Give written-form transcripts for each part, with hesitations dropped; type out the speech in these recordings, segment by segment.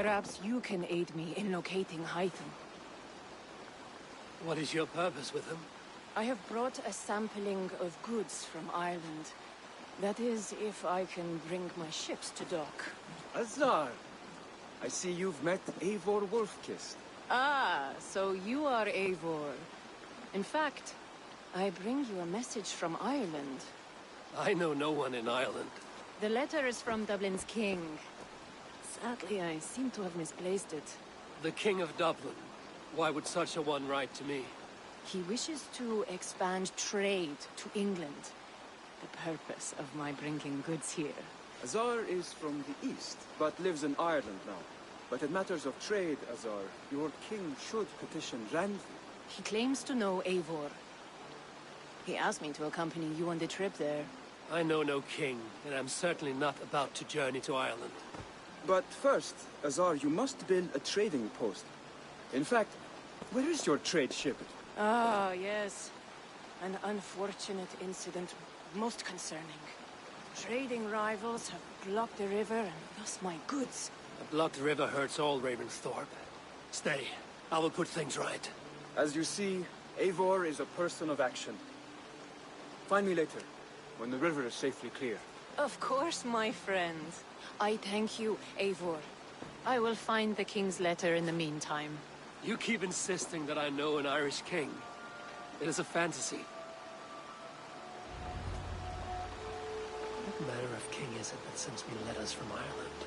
Perhaps you can aid me in locating Hytham. What is your purpose with him? I have brought a sampling of goods from Ireland. That is, if I can bring my ships to dock. Azar! I see you've met Eivor Wolfkist. Ah, so you are Eivor. In fact, I bring you a message from Ireland. I know no one in Ireland. The letter is from Dublin's king. Sadly, I seem to have misplaced it. The King of Dublin. Why would such a one write to me? He wishes to expand trade to England. The purpose of my bringing goods here. Azar is from the east, but lives in Ireland now. But in matters of trade, Azar, your king should petition Randvi. He claims to know Eivor. He asked me to accompany you on the trip there. I know no king, and I'm certainly not about to journey to Ireland. But first, Azar, you must build a trading post. In fact, where is your trade ship? Ah, yes. An unfortunate incident, most concerning. Trading rivals have blocked the river and thus my goods. A blocked river hurts all Ravensthorpe. Stay. I will put things right. As you see, Eivor is a person of action. Find me later, when the river is safely clear. Of course, my friend. I thank you, Eivor. I will find the king's letter in the meantime. You keep insisting that I know an Irish king. It is a fantasy. What manner of king is it that sends me letters from Ireland?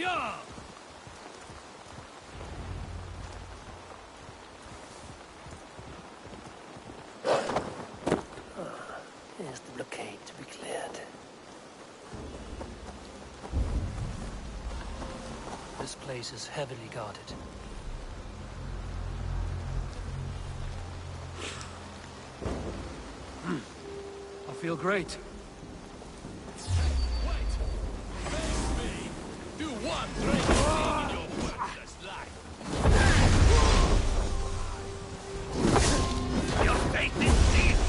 Yeah! Here's the blockade to be cleared. This place is heavily guarded. I feel great. Wait! Face me! Do one great thing in your worthless life! Your fate is sealed!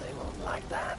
They won't like that.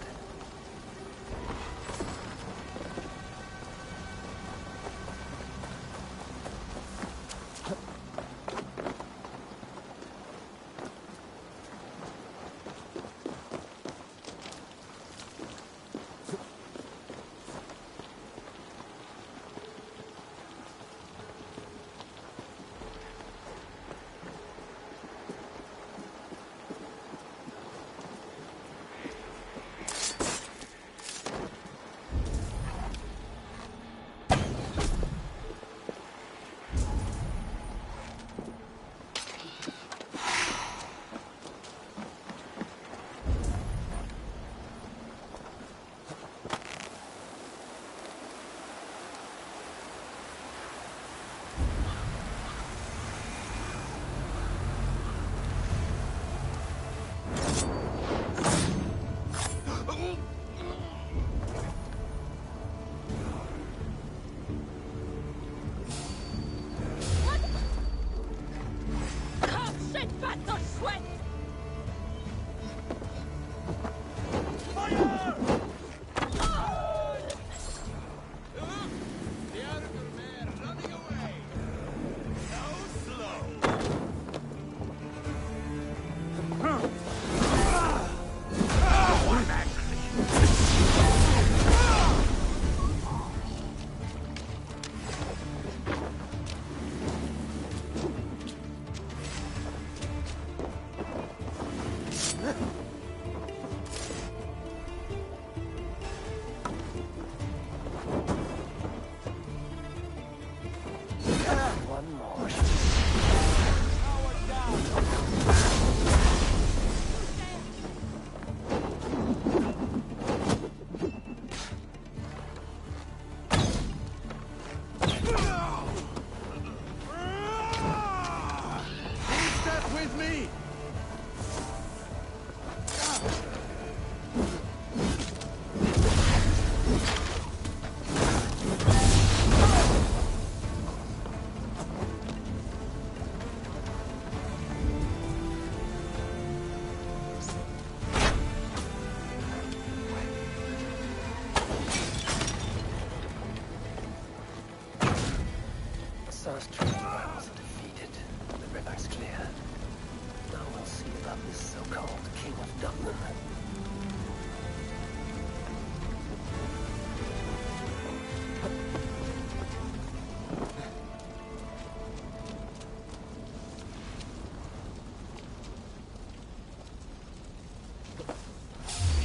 One more. Step with me! South trade rivals are defeated. The river's clear. Now we'll see about this so-called King of Dublin.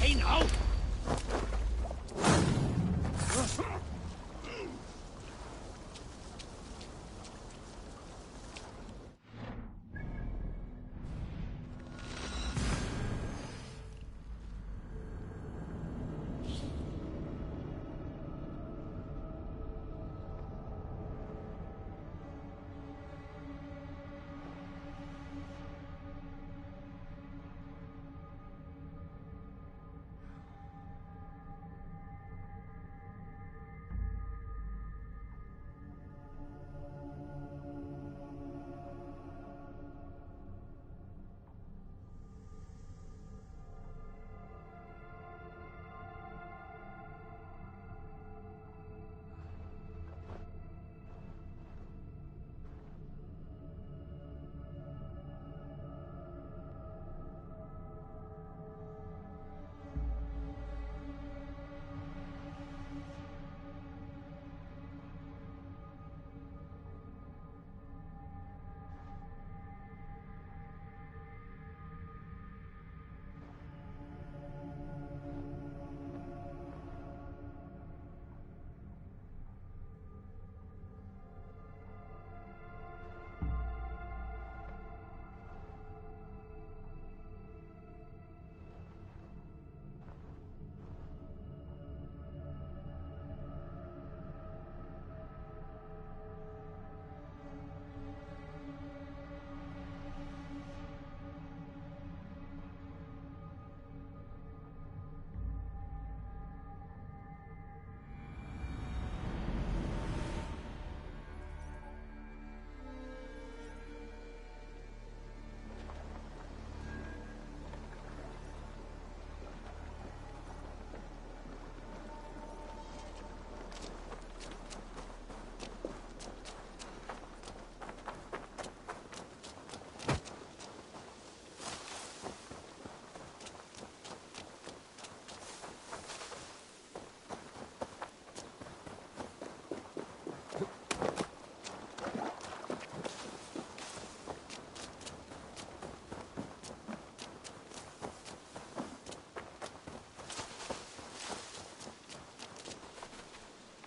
Hey now!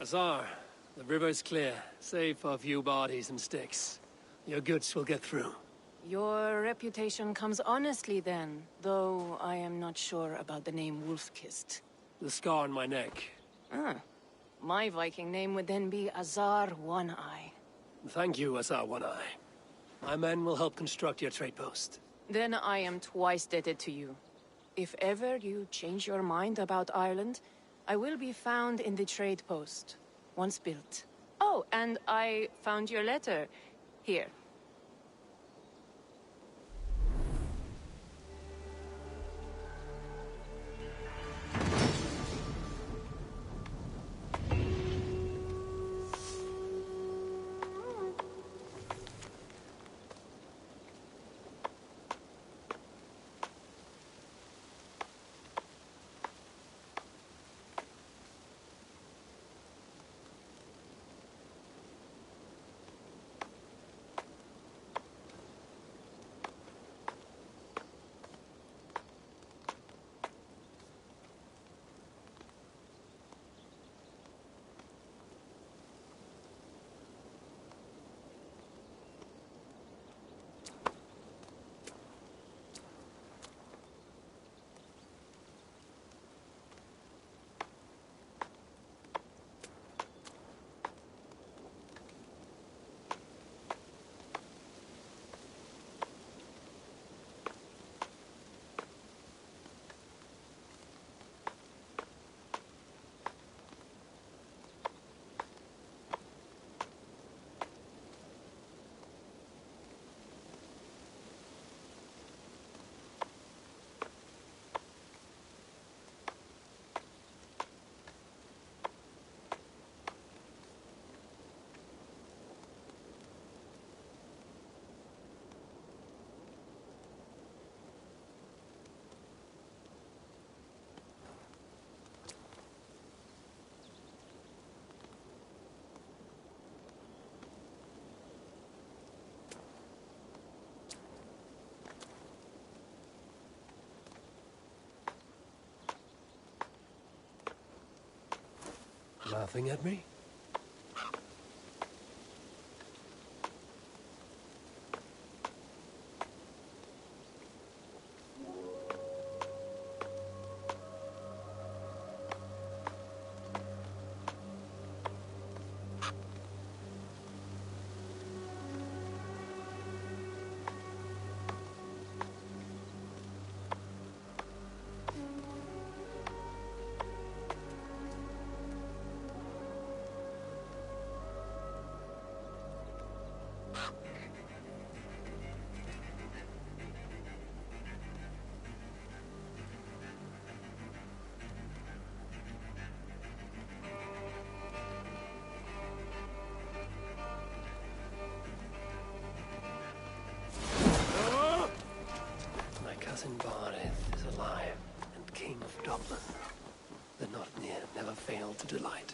Azar, the river's clear, save for a few bodies and sticks. Your goods will get through. Your reputation comes honestly then, though I am not sure about the name Wolf-Kissed. The scar on my neck. Ah, my Viking name would then be Azar One-Eye. Thank you, Azar One-Eye. My men will help construct your trade post. Then I am twice indebted to you. If ever you change your mind about Ireland, I will be found in the trade post, once built. Oh, and I found your letter. Here. Laughing at me? My cousin Barith is alive and king of Dublin. The Notnir never failed to delight.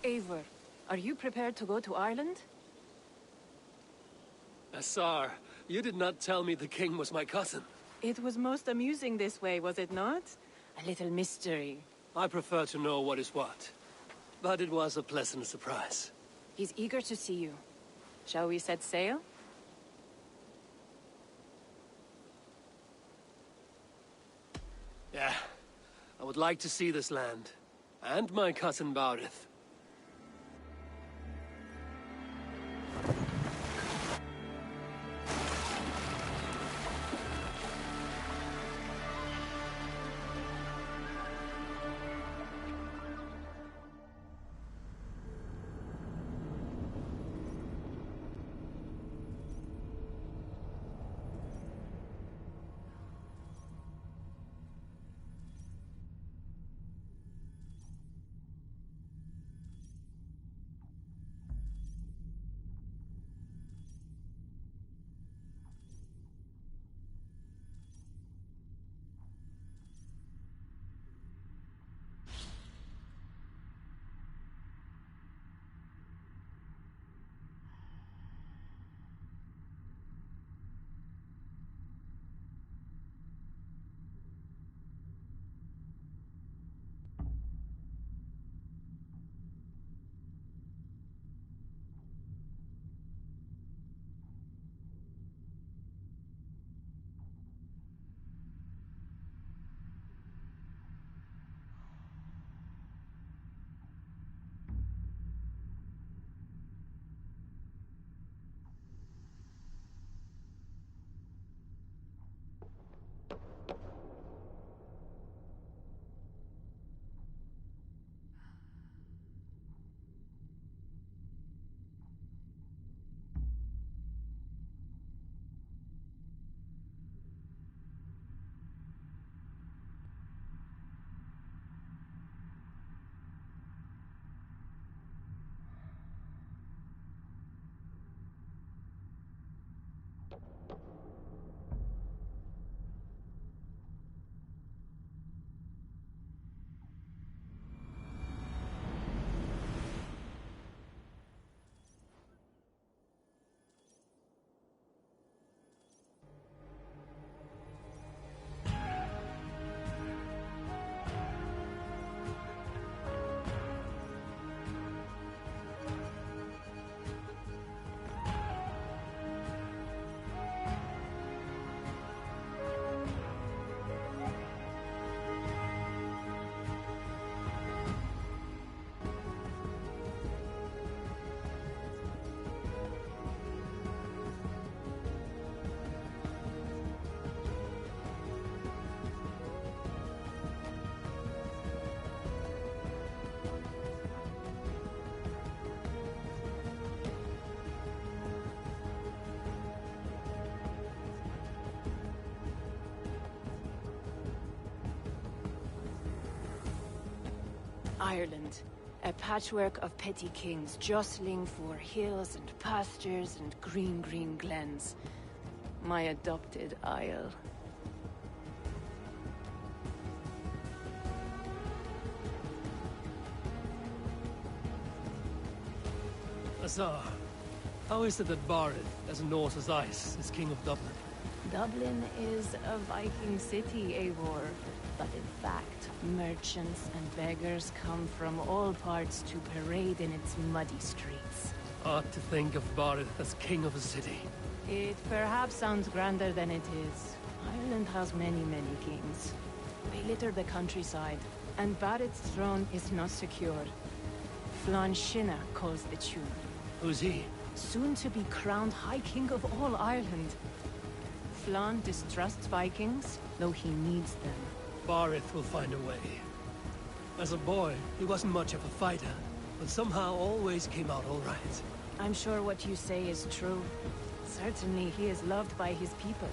Eivor, are you prepared to go to Ireland? Azar, you did not tell me the king was my cousin. It was most amusing this way, was it not? A little mystery. I prefer to know what is what. But it was a pleasant surprise. He's eager to see you. Shall we set sail? Yeah. I would like to see this land. And my cousin Barith. Ireland. A patchwork of petty kings jostling for hills and pastures and green glens. My adopted isle. Azar, how is it that Barith, as Norse as ice, is king of Dublin? Dublin is a Viking city, Eivor. But in fact, merchants and beggars come from all parts to parade in its muddy streets. Odd to think of Barith as king of a city. It perhaps sounds grander than it is. Ireland has many kings. They litter the countryside, and Barith's throne is not secure. Flann Sinna calls the tune. Who's he? Soon to be crowned High King of all Ireland. Flann distrusts Vikings, though he needs them. Barith will find a way. As a boy, he wasn't much of a fighter, but somehow always came out all right. I'm sure what you say is true. Certainly he is loved by his people.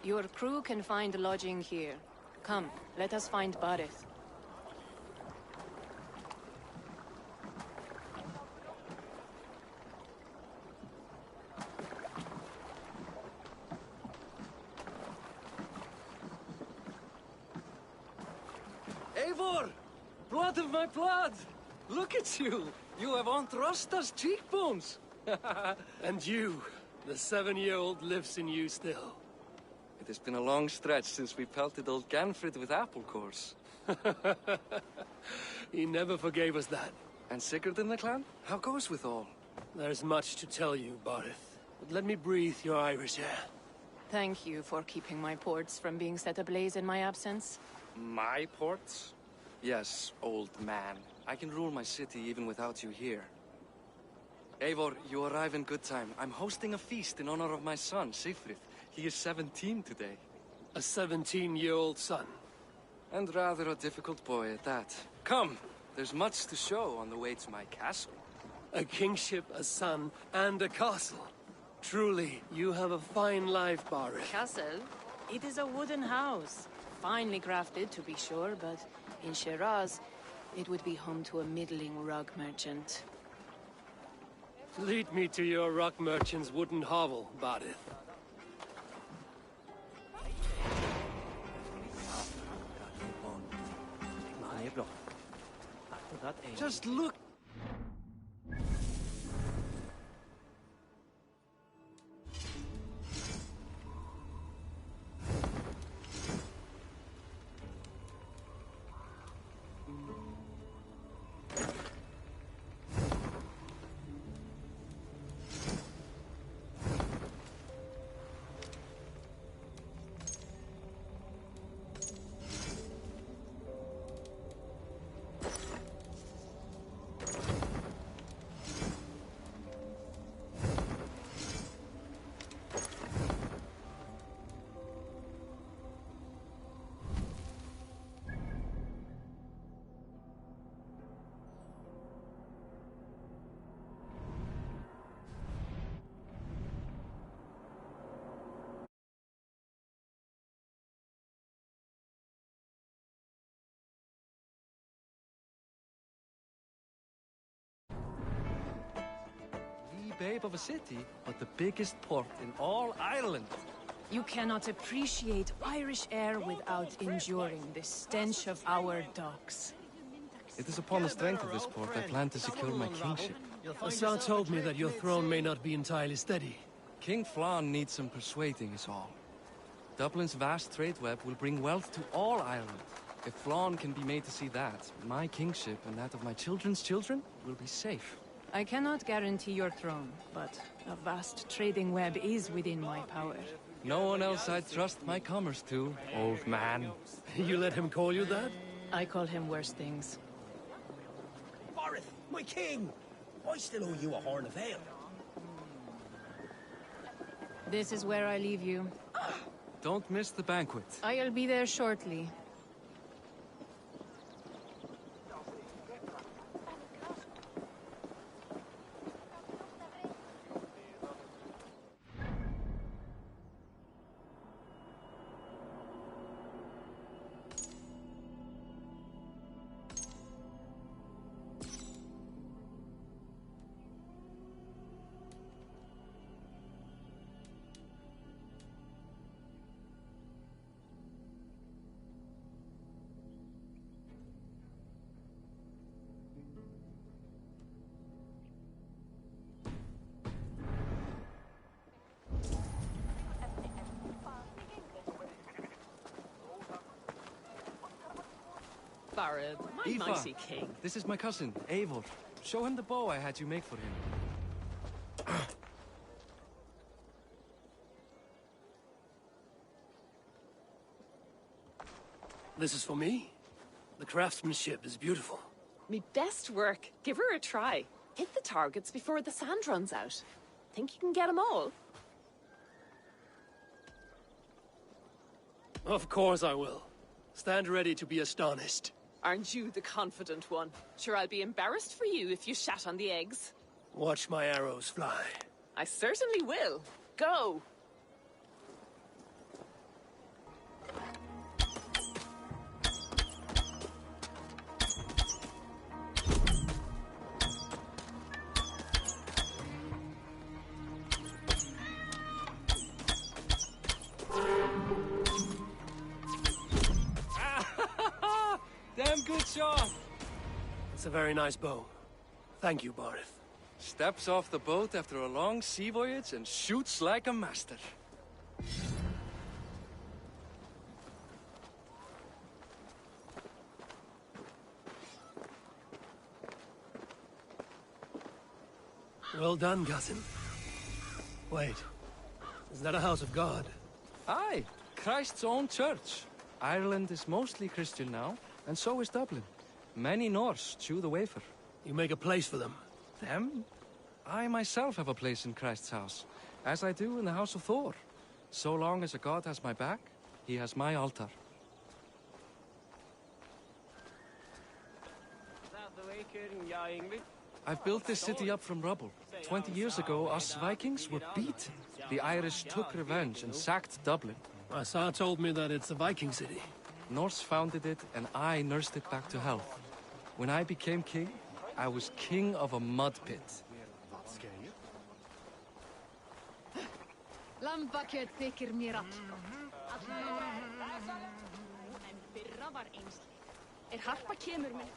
Your crew can find lodging here. Come, let us find Barith. Eivor! Blood of my blood! Look at you! You have Aunt Rosta's cheekbones! And you, the 7-year-old lives in you still. It has been a long stretch since we pelted old Ganfrid with apple cores. He never forgave us that. And Sigurd in the clan? How goes with all? There's much to tell you, Barith, but let me breathe your Irish air. Thank you for keeping my ports from being set ablaze in my absence. My ports? Yes, old man. I can rule my city even without you here. Eivor, you arrive in good time. I'm hosting a feast in honor of my son, Sigfrid. He is 17 today. A 17-year-old son. And rather a difficult boy at that. Come, there's much to show on the way to my castle. A kingship, a son, and a castle. Truly, you have a fine life, Barith. Castle? It is a wooden house. Finely crafted, to be sure, but in Shiraz, it would be home to a middling rug merchant. Lead me to your rock merchant's wooden hovel, Barith. Just look! babe of a city, but the biggest port in all Ireland. You cannot appreciate Irish air without enduring the stench of our docks. It is upon the strength of this port I plan to secure my kingship. Assar told me that your throne may not be entirely steady. King Flann needs some persuading is all. Dublin's vast trade web will bring wealth to all Ireland. If Flann can be made to see that, my kingship and that of my children's children will be safe. I cannot guarantee your throne, but a vast trading web is within my power. No one else I'd trust my commerce to, old man. You let him call you that? I call him worse things. Barith, my king! I still owe you a horn of ale. This is where I leave you. Don't miss the banquet. I'll be there shortly. Barad, my Aoife, mighty king. This is my cousin, Eivor. Show him the bow I had you make for him. This is for me? The craftsmanship is beautiful. Me best work. Give her a try. Hit the targets before the sand runs out. Think you can get them all? Of course I will. Stand ready to be astonished. Aren't you the confident one? Sure, I'll be embarrassed for you if you shat on the eggs. Watch my arrows fly. I certainly will. Go! Damn good shot! It's a very nice bow. Thank you, Barith. Steps off the boat after a long sea voyage and shoots like a master. Well done, cousin. Wait. Is that a house of God? Aye, Christ's own church. Ireland is mostly Christian now, and so is Dublin. Many Norse chew the wafer. You make a place for them. Them? I myself have a place in Christ's house, as I do in the house of Thor. So long as a god has my back, he has my altar. I've built this city up from rubble. 20 years ago, us Vikings were beaten. The Irish took revenge and sacked Dublin. Assar told me that it's a Viking city. Norse founded it, and I nursed it back to health. When I became king, I was king of a mud pit. Lambakjöt þykir mér allgott. En fyrra var einsleg. Harpa kemur með.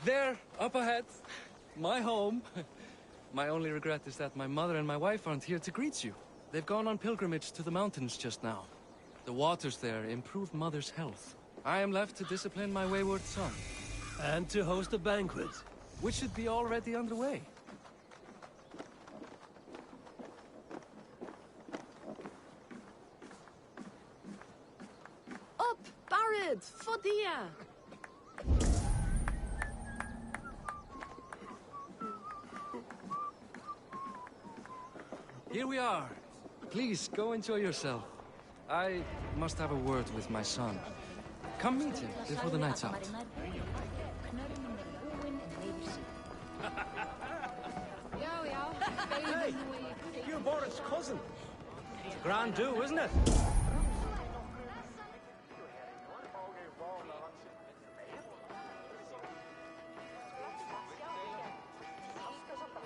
There, up ahead, my home. My only regret is that my mother and my wife aren't here to greet you. They've gone on pilgrimage to the mountains just now. The waters there improve Mother's health. I am left to discipline my wayward son. And to host a banquet. Which should be already underway. Up, Barad! Fodia! Here we are. Please, go enjoy yourself. I must have a word with my son. Come meet him before the night's out. Hey, you're Boris' cousin. It's a grand do, isn't it?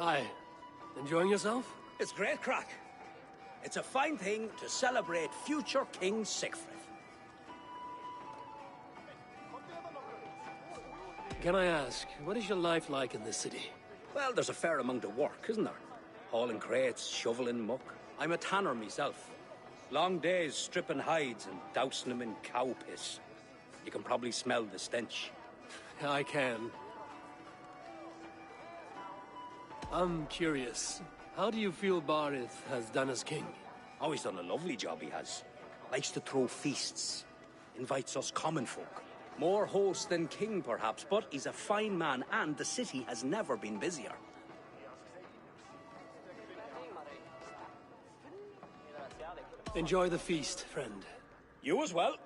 Hi. Enjoying yourself? It's great crack. It's a fine thing to celebrate future King Siegfried. Can I ask, what is your life like in this city? Well, there's a fair amount of work, isn't there? Hauling crates, shoveling muck. I'm a tanner myself. Long days stripping hides and dousing them in cow piss. You can probably smell the stench. I can. I'm curious. How do you feel Barith has done as king? Oh, he's done a lovely job, he has. Likes to throw feasts. Invites us common folk. More host than king, perhaps, but he's a fine man, and the city has never been busier. Enjoy the feast, friend. You as well.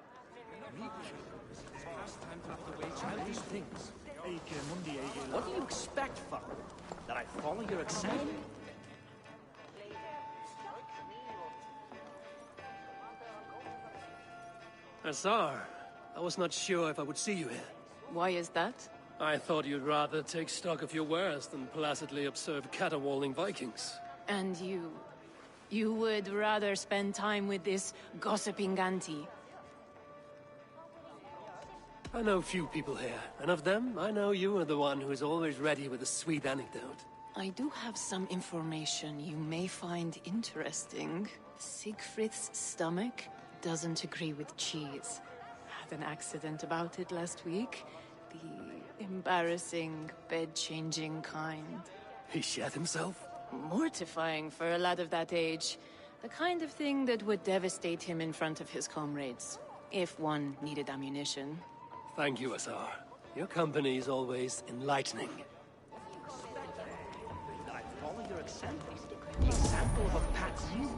What do you expect, father? That I follow your example? Azar, I was not sure if I would see you here. Why is that? I thought you'd rather take stock of your wares than placidly observe caterwauling Vikings. And you... you would rather spend time with this gossiping auntie? I know few people here, and of them, I know you are the one who is always ready with a sweet anecdote. I do have some information you may find interesting. Siegfried's stomach doesn't agree with cheese. Had an accident about it last week. The embarrassing, bed-changing kind. He shat himself? Mortifying for a lad of that age. The kind of thing that would devastate him in front of his comrades. If one needed ammunition. Thank you, Azar. Your company is always enlightening. That I follow your example? The example of a patsy?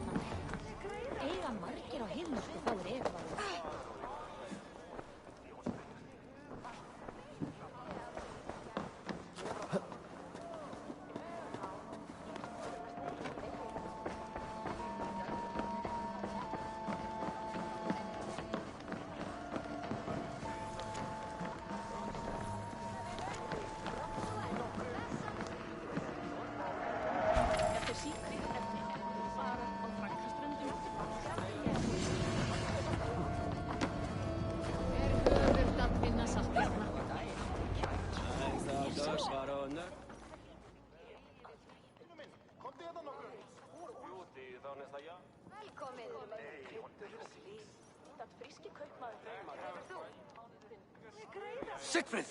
Siegfried!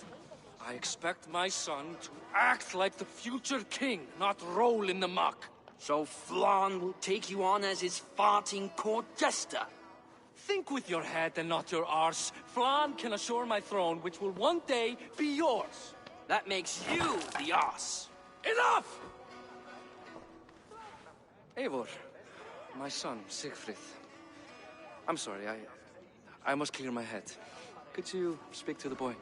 I expect my son to act like the future king, not roll in the muck. So Flan will take you on as his farting court jester? Think with your head and not your arse. Flan can assure my throne, which will one day be yours. That makes you the arse. Enough! Eivor, my son, Siegfried. I'm sorry, I must clear my head. Could you speak to the boy?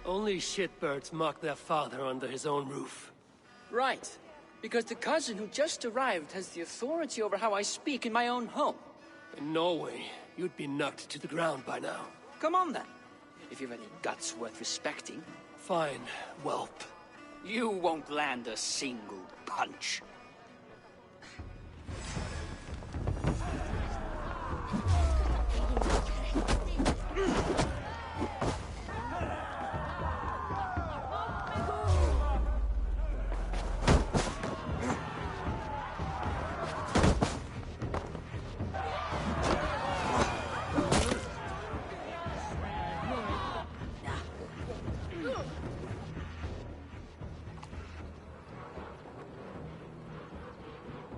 Only shitbirds mock their father under his own roof. Right. Because the cousin who just arrived has the authority over how I speak in my own home. In Norway, you'd be knocked to the ground by now. Come on then. If you've any guts worth respecting. Fine, whelp. You won't land a single punch.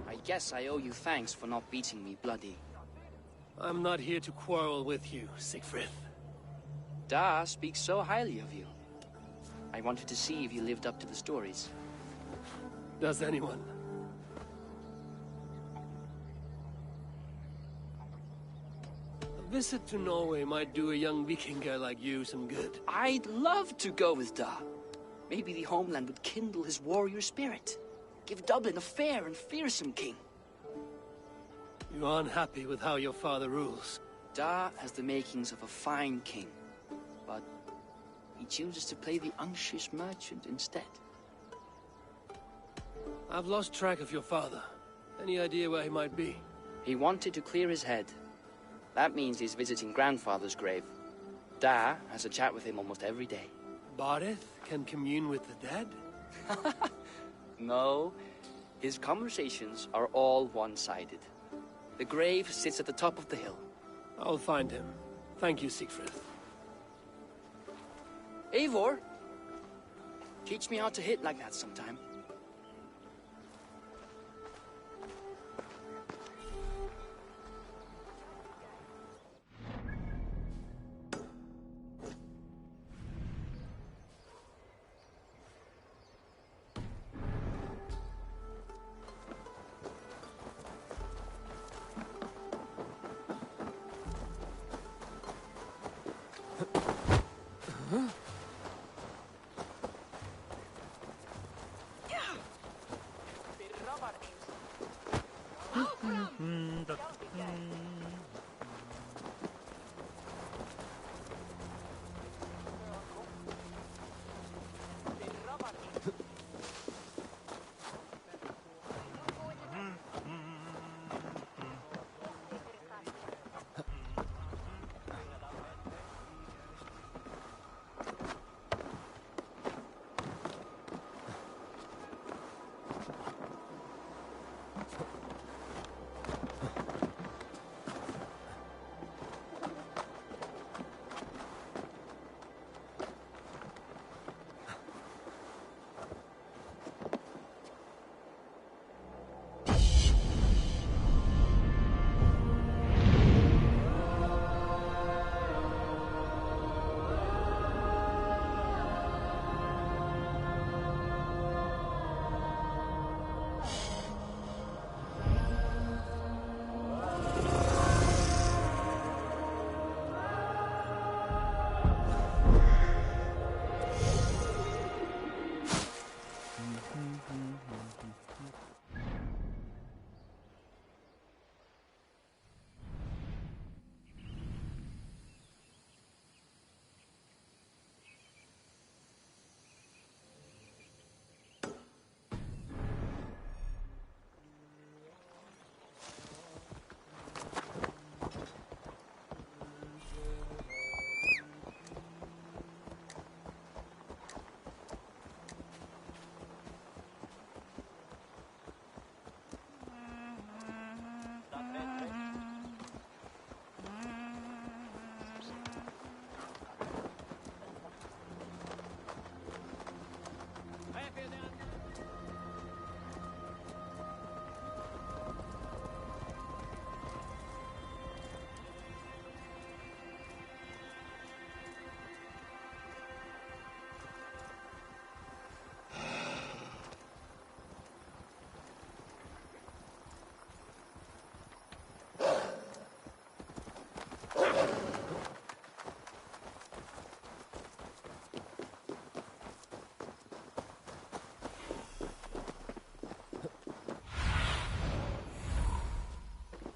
I guess I owe you thanks for not beating me bloody. I'm not here to quarrel with you, Siegfried. Da speaks so highly of you. I wanted to see if you lived up to the stories. Does anyone? A visit to Norway might do a young Vikinger like you some good. I'd love to go with Da. Maybe the homeland would kindle his warrior spirit. Give Dublin a fair and fearsome king. You are unhappy with how your father rules. Da has the makings of a fine king, but he chooses to play the anxious merchant instead. I've lost track of your father. Any idea where he might be? He wanted to clear his head. That means he's visiting grandfather's grave. Da has a chat with him almost every day. Bardeth can commune with the dead? No, his conversations are all one-sided. The grave sits at the top of the hill. I'll find him. Thank you, Siegfried. Eivor, teach me how to hit like that sometime.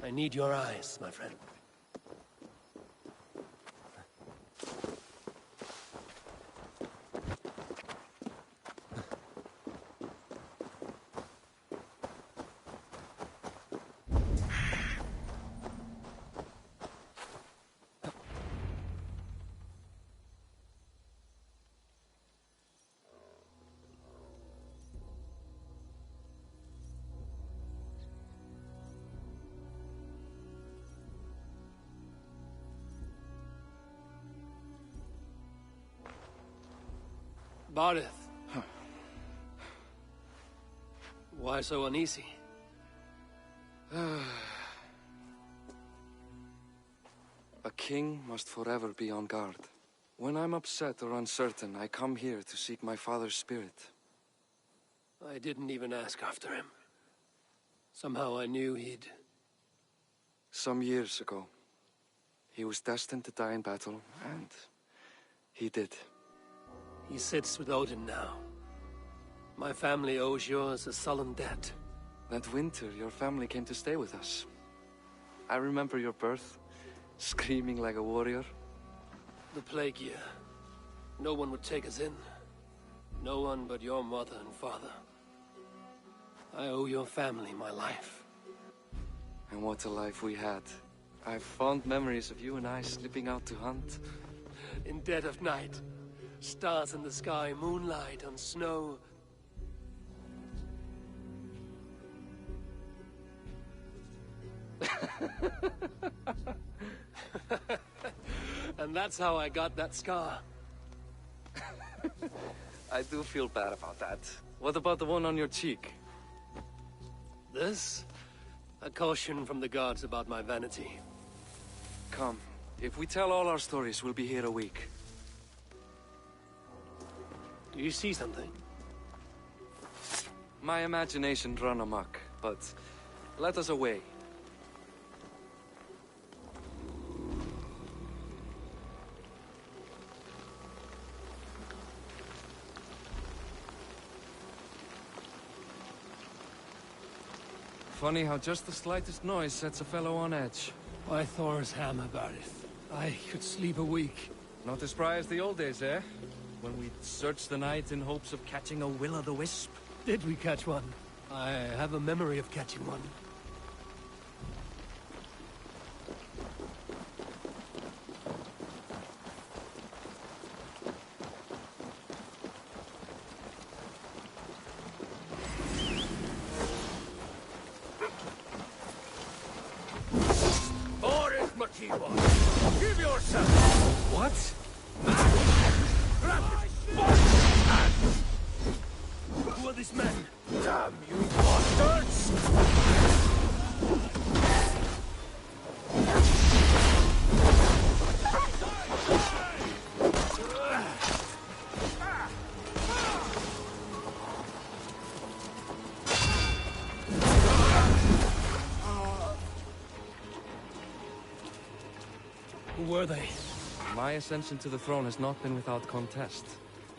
I need your eyes, my friend. Bardeth. Why so uneasy? A king must forever be on guard. When I'm upset or uncertain, I come here to seek my father's spirit. I didn't even ask after him. Somehow I knew he'd... Some years ago, he was destined to die in battle, and he did. He sits with Odin now. My family owes yours a sullen debt. That winter, your family came to stay with us. I remember your birth, Screaming like a warrior. The plague year. No one would take us in. No one but your mother and father. I owe your family my life. And what a life we had. I have fond memories of you and I slipping out to hunt. In dead of night. Stars in the sky, moonlight on snow. And that's how I got that scar. I do feel bad about that. What about the one on your cheek? This? A caution from the gods about my vanity. Come. If we tell all our stories, we'll be here a week. Do you see something? My imagination run amok, but let us away. Funny how just the slightest noise sets a fellow on edge. Why Thor's hammer about it? I could sleep a week. Not as spry as the old days, eh? When we'd search the night in hopes of catching a will-o'-the-wisp. Did we catch one? I have a memory of catching one. Give yourself! What? Who are these men? Damn you bastards! Who were they? My ascension to the throne has not been without contest.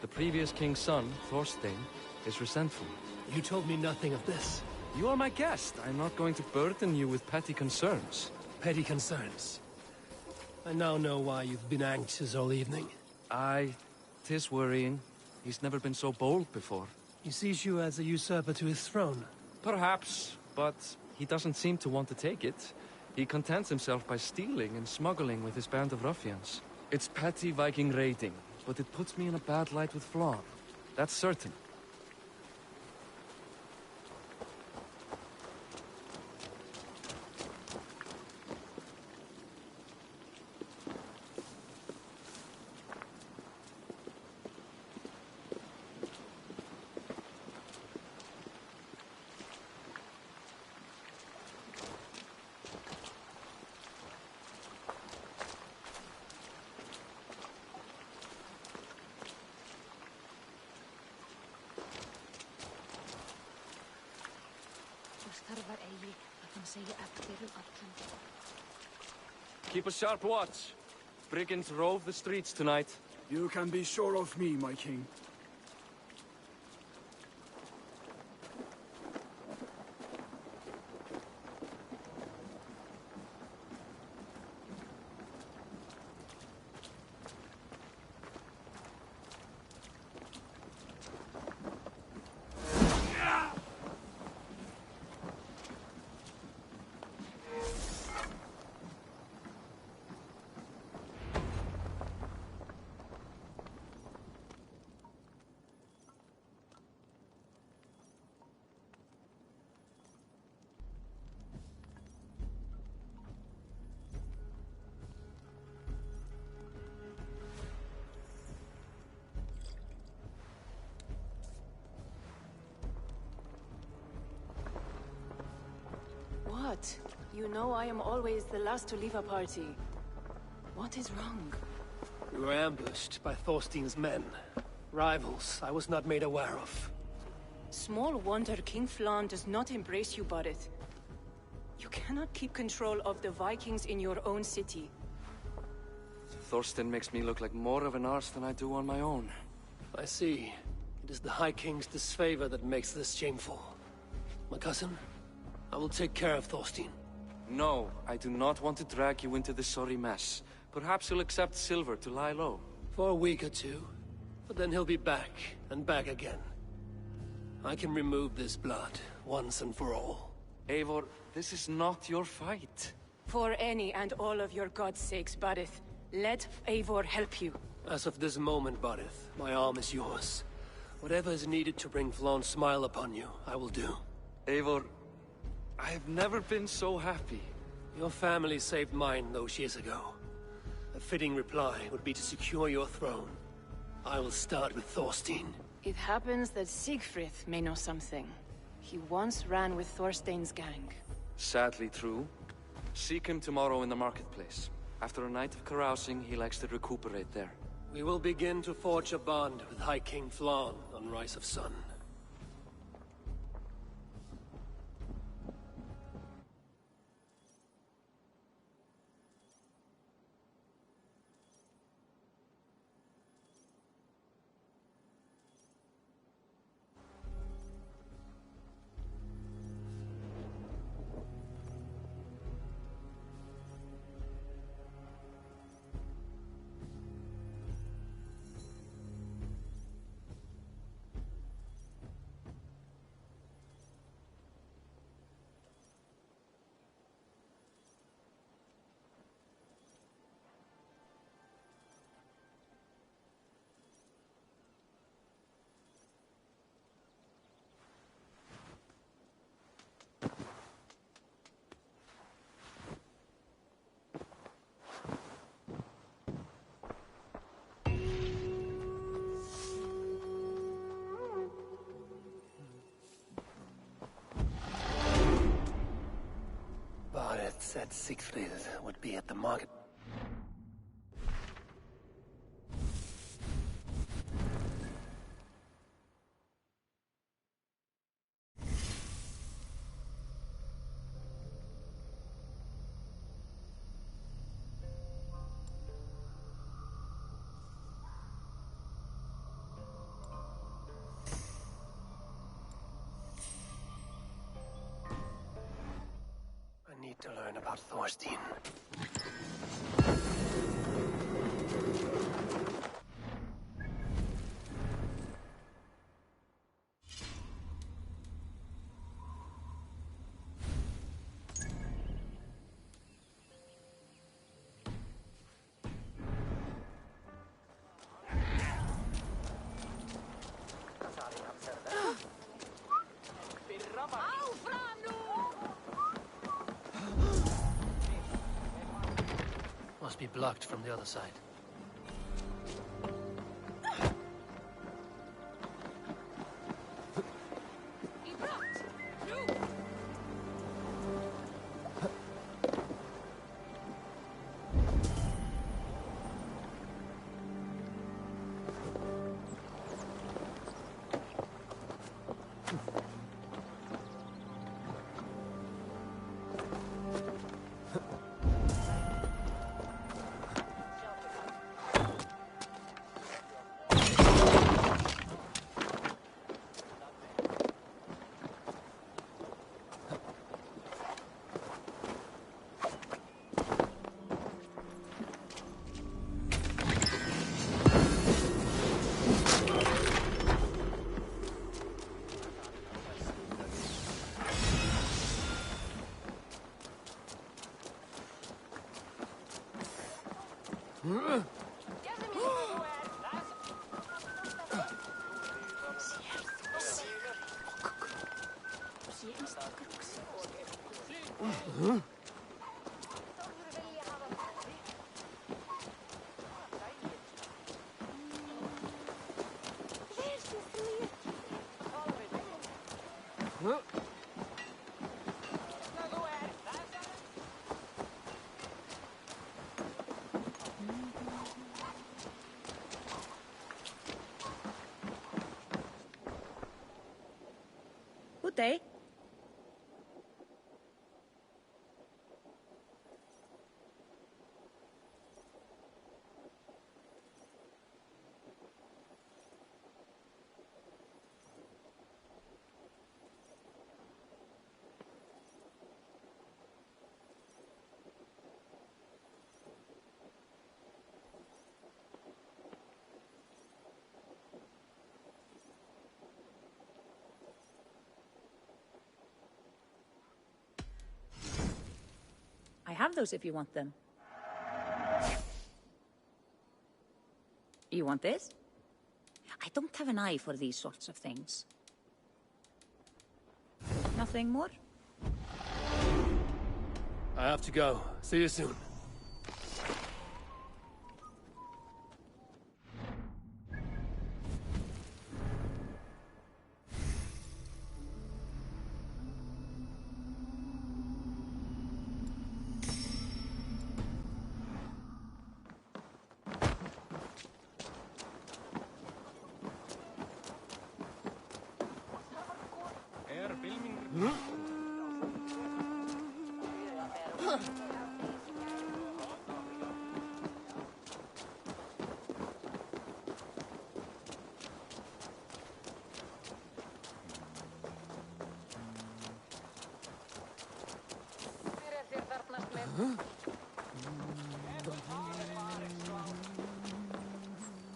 The previous king's son, Thorstein, is resentful. You told me nothing of this. You are my guest. I'm not going to burden you with petty concerns. Petty concerns. I now know why you've been anxious all evening. Aye, 'tis worrying. He's never been so bold before. He sees you as a usurper to his throne. Perhaps, but he doesn't seem to want to take it. He contents himself by stealing and smuggling with his band of ruffians. It's petty Viking raiding, but it puts me in a bad light with Flann. That's certain. Keep a sharp watch. Brigands rove the streets tonight. You can be sure of me, my king. What? You know I am always the last to leave a party. What is wrong? We were ambushed by Thorstein's men. Rivals I was not made aware of. Small wonder King Flann does not embrace you, Barret. You cannot keep control of the Vikings in your own city. Thorstein makes me look like more of an arse than I do on my own. I see. It is the High King's disfavor that makes this shameful. My cousin, I will take care of Thorstein. No, I do not want to drag you into this sorry mess. Perhaps you'll accept silver to lie low. For a week or two. But then he'll be back, and back again. I can remove this blood, once and for all. Eivor, this is not your fight. For any and all of your god's sakes, Barith, let Eivor help you. As of this moment, Barith, my arm is yours. Whatever is needed to bring Flaun's smile upon you, I will do. Eivor, I have never been so happy. Your family saved mine those years ago. A fitting reply would be to secure your throne. I will start with Thorstein. It happens that Siegfried may know something. He once ran with Thorstein's gang. Sadly true. Seek him tomorrow in the marketplace. After a night of carousing, he likes to recuperate there. We will begin to forge a bond with High King Flaun on Rise of Sun. Bareth said Siegfried would be at the market. I need to learn about Thorstein. Must be blocked from the other side. Good day. those if you want them. You want this? I don't have an eye for these sorts of things. Nothing more? I have to go. See you soon.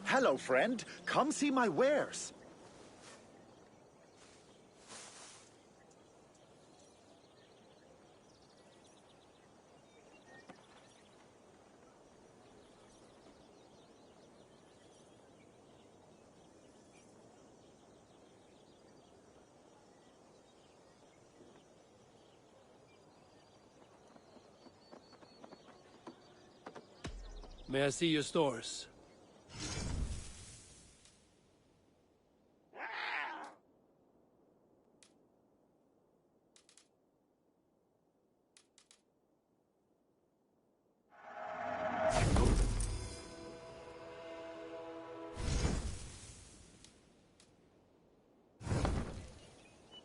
Hello, friend. Come see my wares. May I see your stores?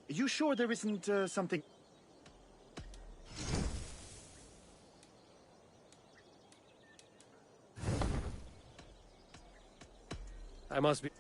You sure there isn't something... I must be...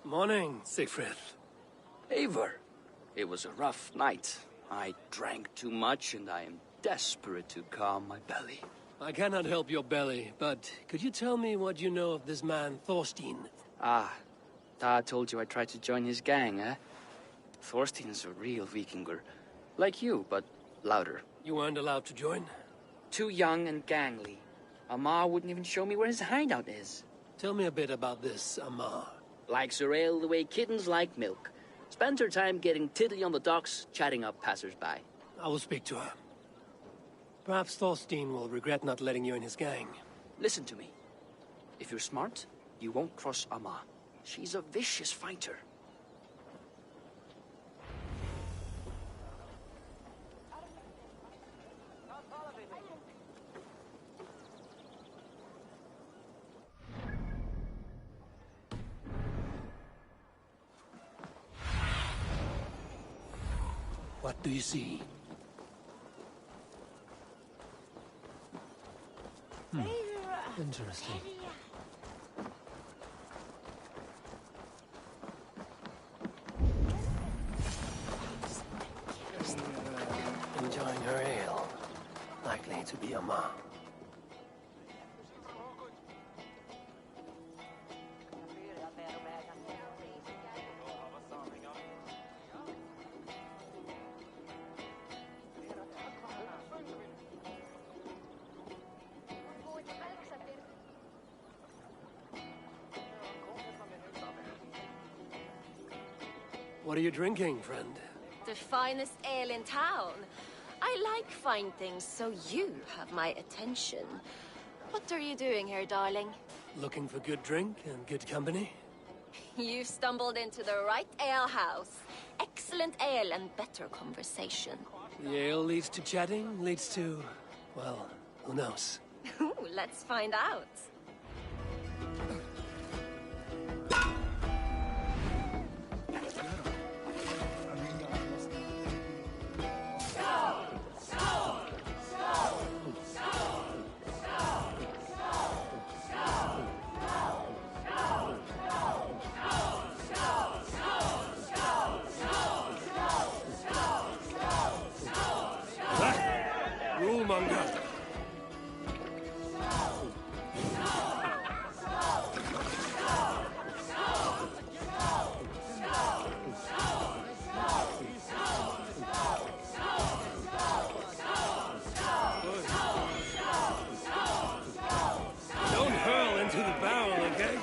Morning, Siegfried. Eivor, it was a rough night. I drank too much and I am desperate to calm my belly. I cannot help your belly, but could you tell me what you know of this man, Thorstein? Ah, Dad told you I tried to join his gang, eh? Thorstein is a real Vikinger. Like you, but louder. You weren't allowed to join? Too young and gangly. Amar wouldn't even show me where his hideout is. Tell me a bit about this Amar. Likes her ale the way kittens like milk. Spends her time getting tiddly on the docks, chatting up passers-by. I will speak to her. Perhaps Thorstein will regret not letting you in his gang. Listen to me. If you're smart, you won't cross Amar. She's a vicious fighter. What do you see? Interesting. Enjoying her ale. Likely to be Amar. What are you drinking, friend? The finest ale in town. I like fine things, so you have my attention. What are you doing here, darling? Looking for good drink and good company? You've stumbled into the right ale house. Excellent ale and better conversation. The ale leads to chatting, leads to... well, who knows? Ooh, let's find out. Rulemonger! Don't hurl into the barrel, okay?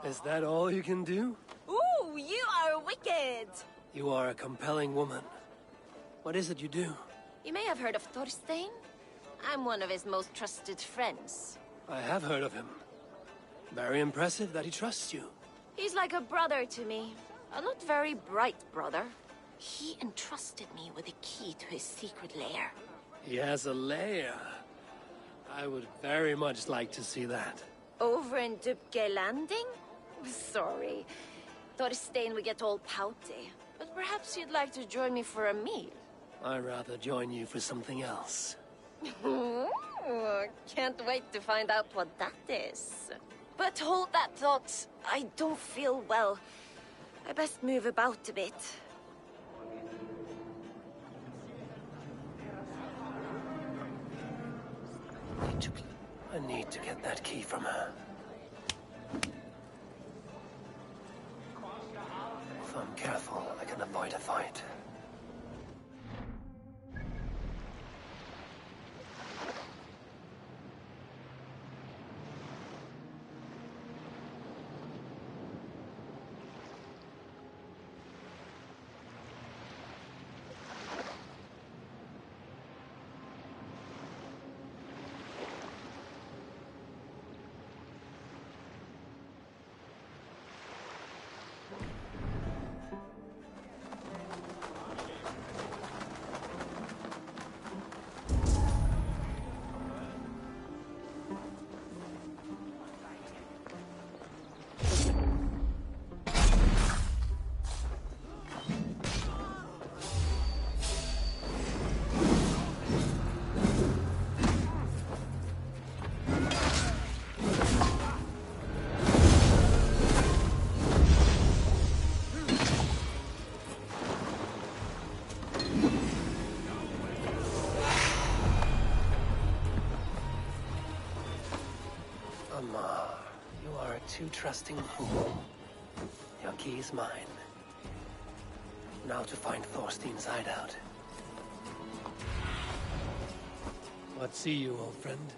Is that all you can do? Ooh, you are wicked! You are a compelling woman. What is it you do? You may have heard of Thorstein. I'm one of his most trusted friends. I have heard of him. Very impressive that he trusts you. He's like a brother to me. A not very bright brother. He entrusted me with the key to his secret lair. He has a lair. I would very much like to see that. Over in Dubke Landing? Sorry. Thorstein would get all pouty. But perhaps you'd like to join me for a meal. I'd rather join you for something else. Ooh, can't wait to find out what that is. But hold that thought. I don't feel well. I best move about a bit. I need to get that key from her. If I'm careful, I can avoid a fight. Too trusting fool. Your key is mine. Now to find Thorstein's hideout. What see you, old friend?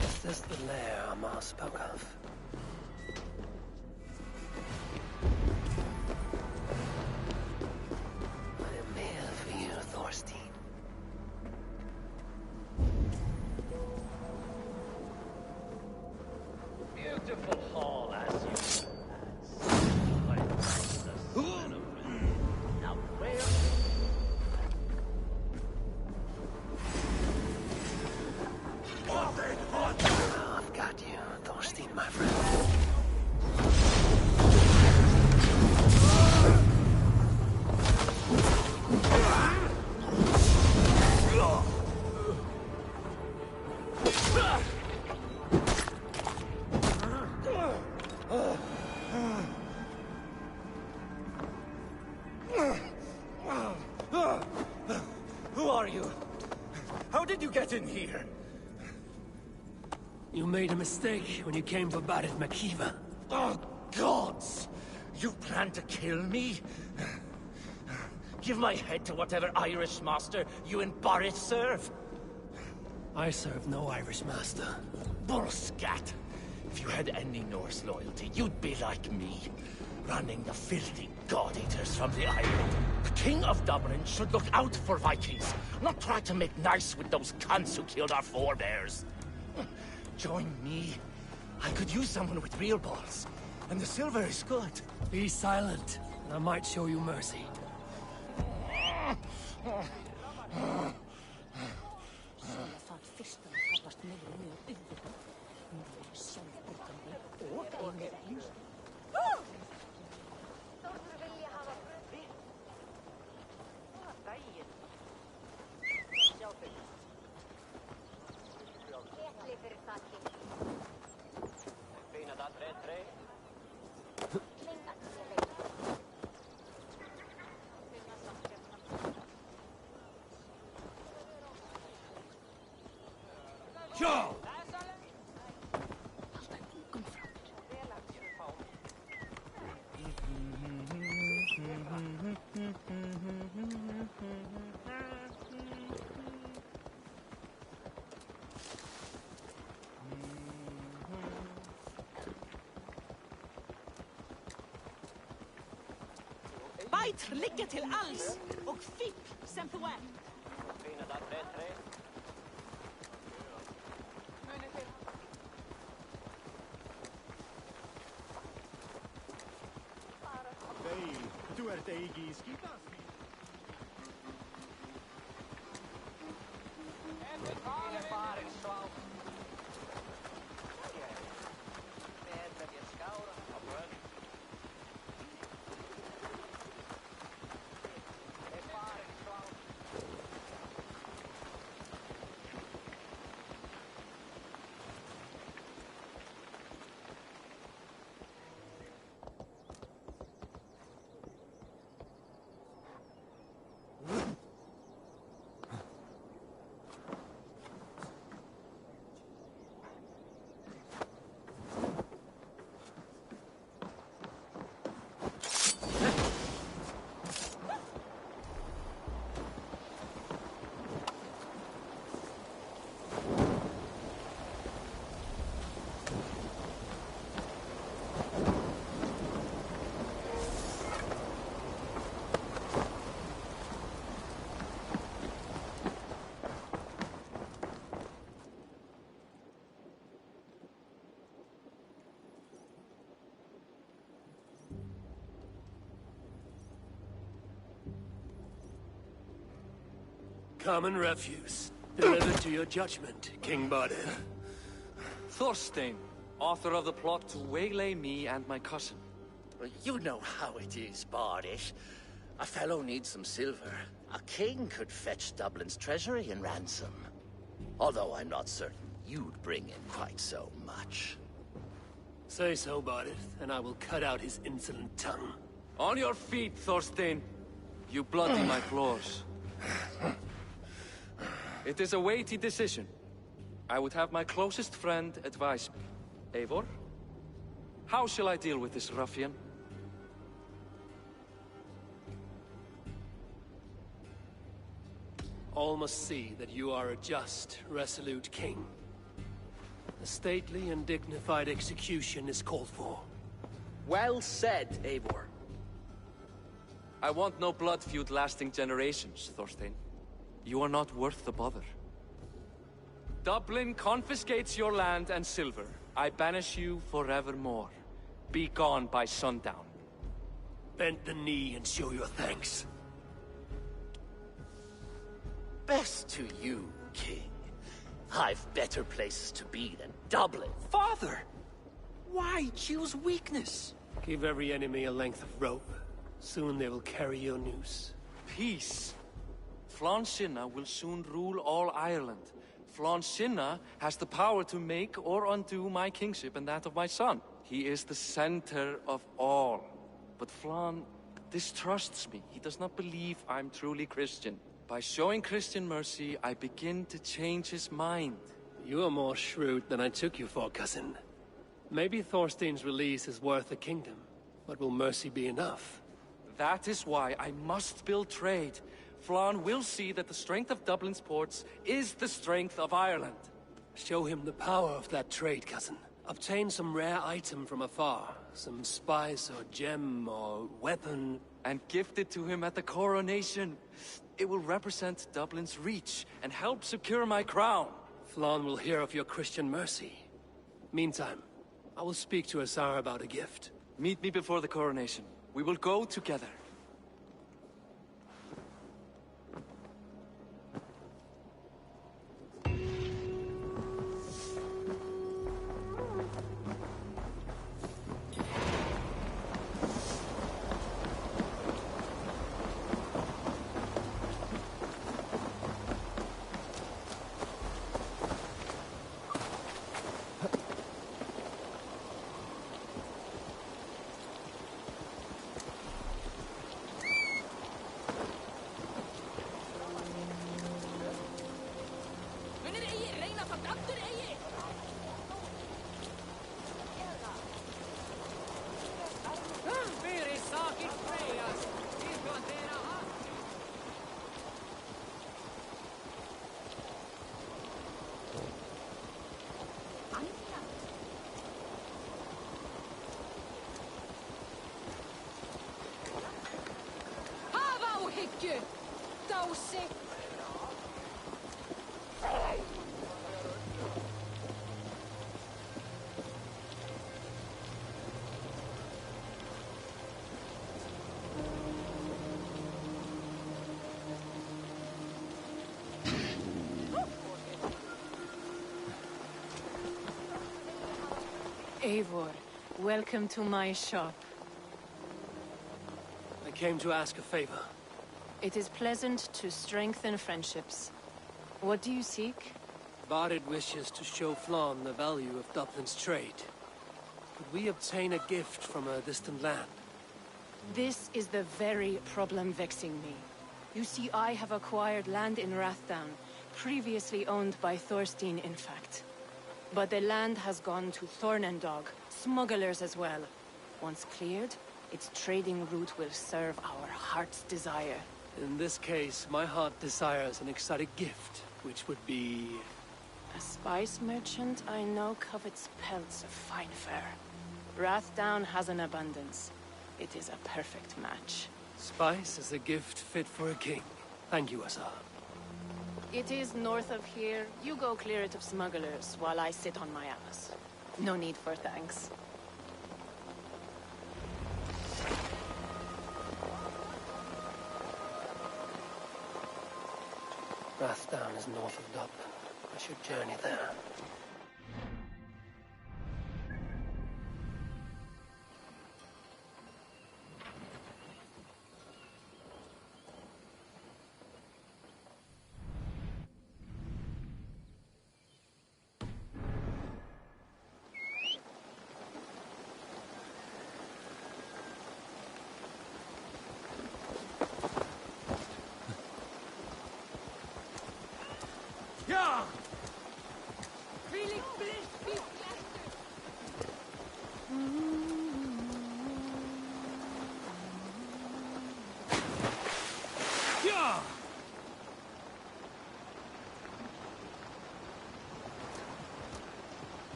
Is this the lair Amar spoke of? I am here for you, Thorstein. Beautiful hall as you. Now where? Oh, I've got you, Thorstein, my friend. Who are you? How did you get in here? You made a mistake when you came for Barit Makiva. Oh, gods! You plan to kill me? Give my head to whatever Irish master you and Boris serve. I serve no Irish master. Bullscat! If you had any Norse loyalty, you'd be like me, running the filthy god-eaters from the island. The King of Dublin should look out for Vikings, not try to make nice with those cunts who killed our forebears. Join me. I could use someone with real balls, and the silver is good. Be silent, and I might show you mercy. Go! Biter ligger til alls, og fipp sem þú er. Du ert eigi í skítas. Common refuse. Delivered to your judgment, King Badir. Thorstein, author of the plot to waylay me and my cousin. You know how it is, Bardish. A fellow needs some silver. A king could fetch Dublin's treasury in ransom. Although I'm not certain you'd bring in quite so much. Say so, Badir, and I will cut out his insolent tongue. On your feet, Thorstein. You bloody my floors. It is a weighty decision. I would have my closest friend advise me. Eivor? How shall I deal with this ruffian? All must see that you are a just, resolute king. A stately and dignified execution is called for. Well said, Eivor. I want no blood feud lasting generations, Thorstein. You are not worth the bother. Dublin confiscates your land and silver. I banish you forevermore. Be gone by sundown. Bend the knee and show your thanks. Best to you, King. I've better places to be than Dublin. Father! Why choose weakness? Give every enemy a length of rope. Soon they will carry your noose. Peace. Flann Sinna will soon rule all Ireland. Flann Sinna has the power to make or undo my kingship and that of my son. He is the center of all. But Flann distrusts me. He does not believe I'm truly Christian. By showing Christian mercy, I begin to change his mind. You are more shrewd than I took you for, cousin. Maybe Thorstein's release is worth a kingdom, but will mercy be enough? That is why I must build trade. Flann will see that the strength of Dublin's ports is the strength of Ireland. Show him the power of that trade, cousin. Obtain some rare item from afar. Some spice or gem or weapon. And gift it to him at the coronation. It will represent Dublin's reach and help secure my crown. Flann will hear of your Christian mercy. Meantime, I will speak to Asar about a gift. Meet me before the coronation. We will go together. Eivor, welcome to my shop. I came to ask a favor. It is pleasant to strengthen friendships. What do you seek? Barid wishes to show Flann the value of Dublin's trade. Could we obtain a gift from a distant land? This is the very problem vexing me. You see, I have acquired land in Rathdown, previously owned by Thorstein, in fact. But the land has gone to Thornendog, smugglers as well. Once cleared, its trading route will serve our heart's desire. In this case, my heart desires an exotic gift, which would be... A spice merchant I know covets pelts of fine fur. Rathdown has an abundance. It is a perfect match. Spice is a gift fit for a king. Thank you, Asar. It is north of here. You go clear it of smugglers, while I sit on my ass. No need for thanks. Rathdown is north of Dublin. I should journey there.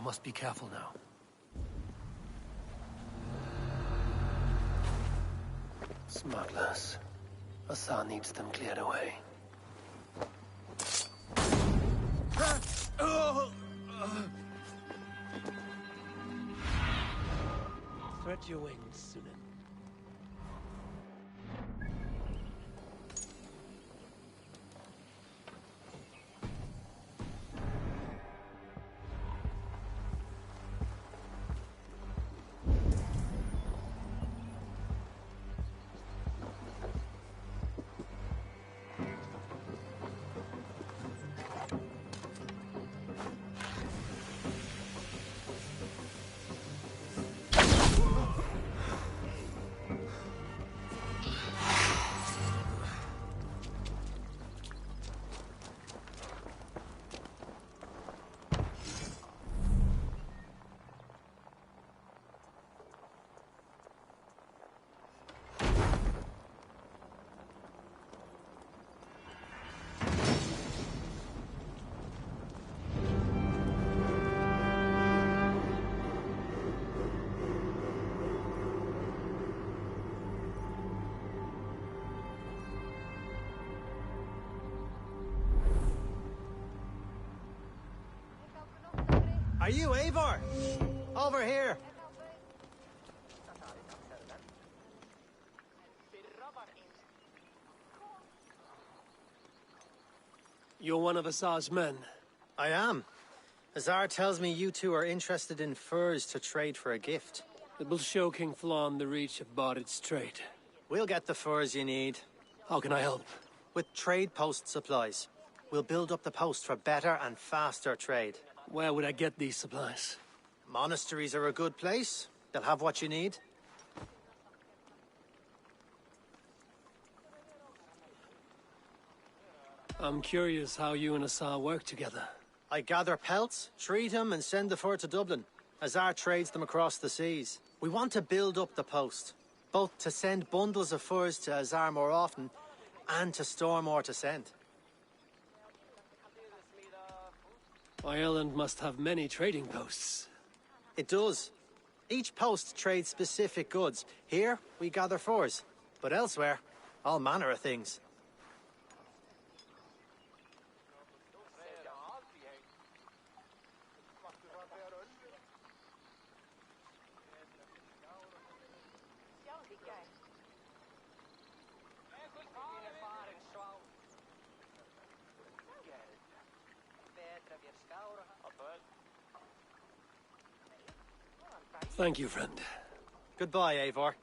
must be careful now. Smugglers. Asa needs them cleared away. Spread your wings, Sunan. Are you Eivor? Over here. You're one of Asar's men. I am. Azar tells me you two are interested in furs to trade for a gift. It will show King Flann the reach of Bardet's trade. We'll get the furs you need. How can I help? With trade post supplies. We'll build up the post for better and faster trade. Where would I get these supplies? Monasteries are a good place. They'll have what you need. I'm curious how you and Asar work together. I gather pelts, treat them, and send the fur to Dublin. Azar trades them across the seas. We want to build up the post, both to send bundles of furs to Azar more often, and to store more to send. Ireland must have many trading posts. It does. Each post trades specific goods. Here, we gather furs. But elsewhere, all manner of things. Thank you, friend. Goodbye, Eivor.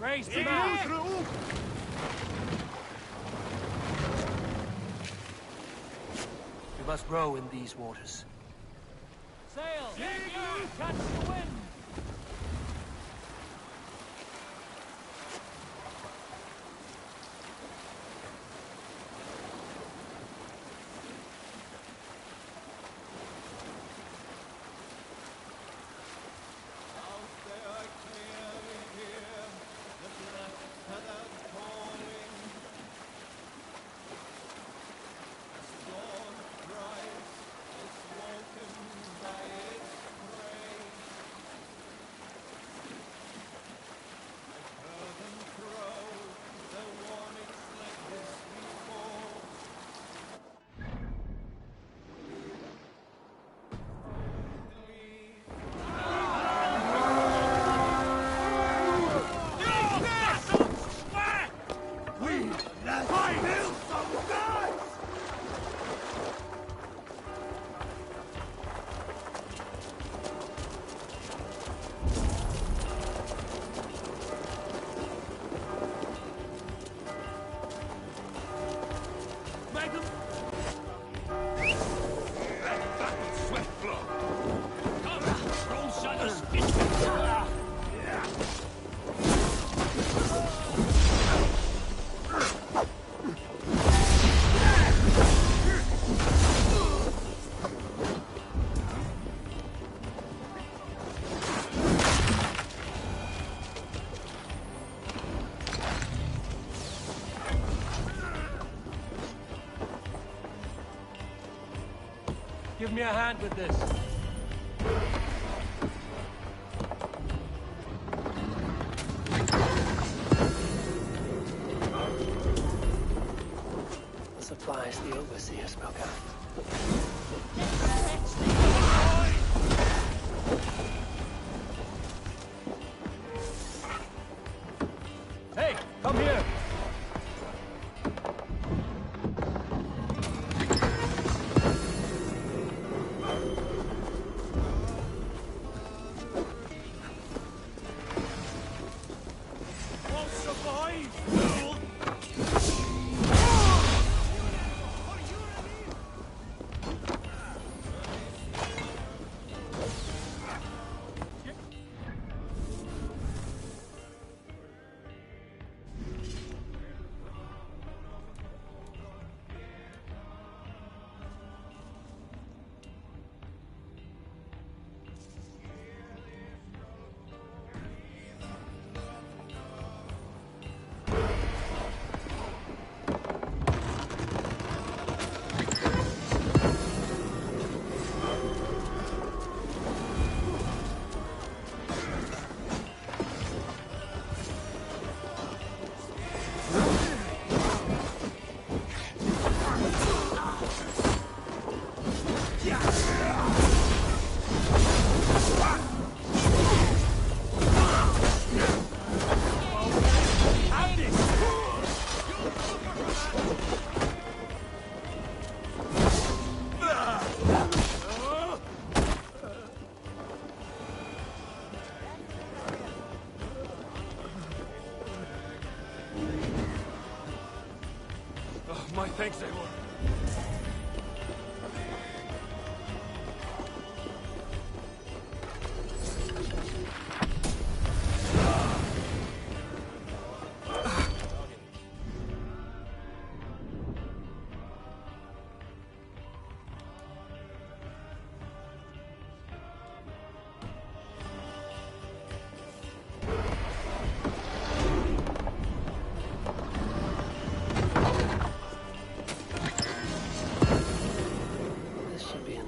Praise the man! We must row in these waters. Sail! Catch the wind! Give me a hand with this. The supplies the overseer spoke of. Hey, come here! My thanks, Eivor.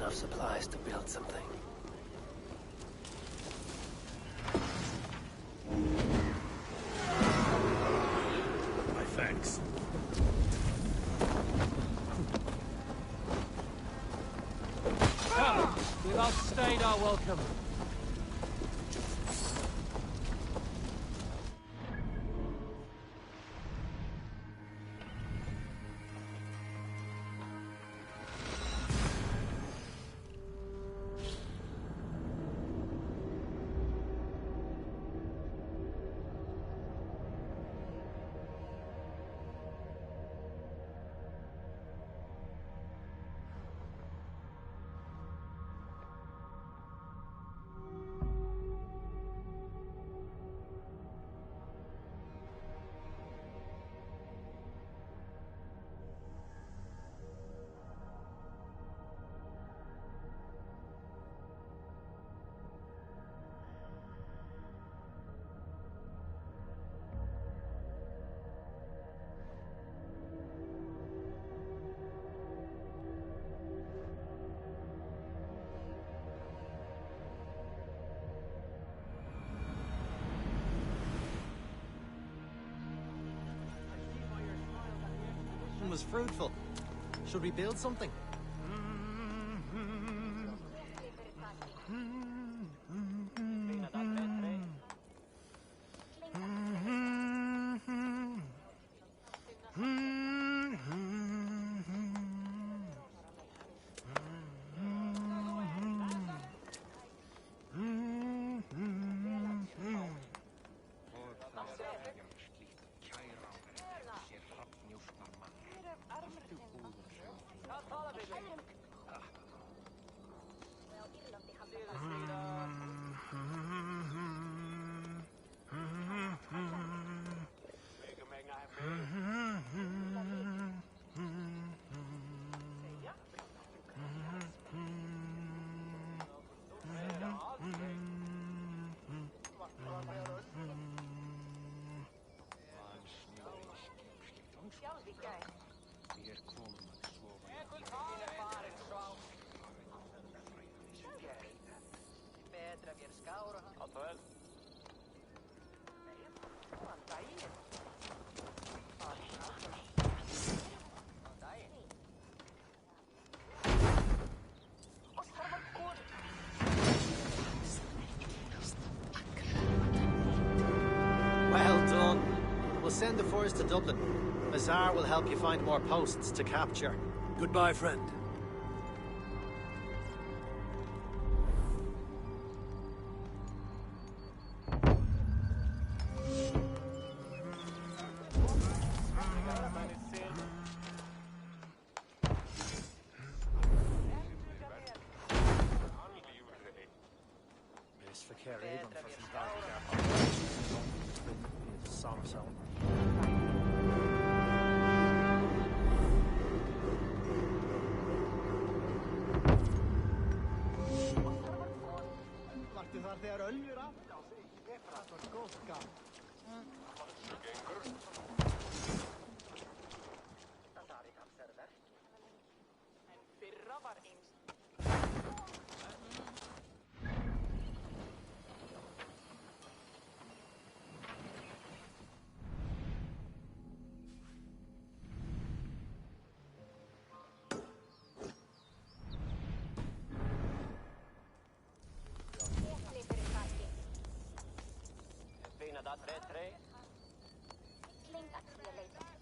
Supplies to build something. My thanks. Come, we've outstayed our welcome. was fruitful. Should we build something? Well done. We'll send the furs to Dublin. Azar will help you find more posts to capture. Goodbye, friend. Da 3-3. Klinkt aktuell.